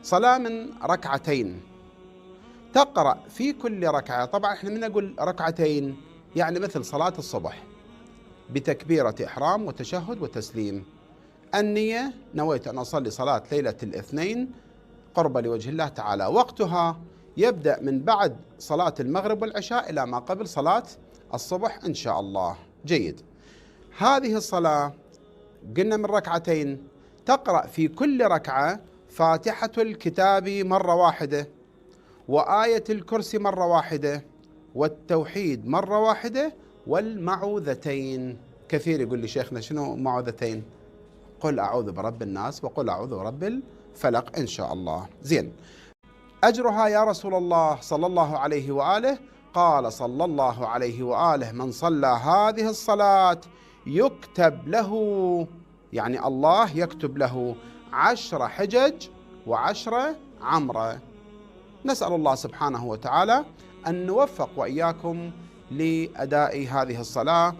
صلاة من ركعتين، تقرأ في كل ركعة، طبعا احنا من نقول ركعتين يعني مثل صلاة الصبح بتكبيرة إحرام وتشهد وتسليم. النية: نويت أن أصلي صلاة ليلة الاثنين قربا لوجه الله تعالى. وقتها يبدأ من بعد صلاة المغرب والعشاء إلى ما قبل صلاة الصبح إن شاء الله. جيد. هذه الصلاة قلنا من ركعتين، تقرأ في كل ركعة فاتحة الكتاب مرة واحدة، وآية الكرسي مرة واحدة، والتوحيد مرة واحدة، والمعوذتين. كثير يقول لي شيخنا شنو معوذتين؟ قل أعوذ برب الناس وقل أعوذ برب الفلق إن شاء الله. زين. أجرها يا رسول الله صلى الله عليه وآله؟ قال صلى الله عليه وآله: من صلى هذه الصلاة يكتب له، يعني الله يكتب له 10 حجج و10 عمرة. نسأل الله سبحانه وتعالى أن نوفق وإياكم لأداء هذه الصلاة.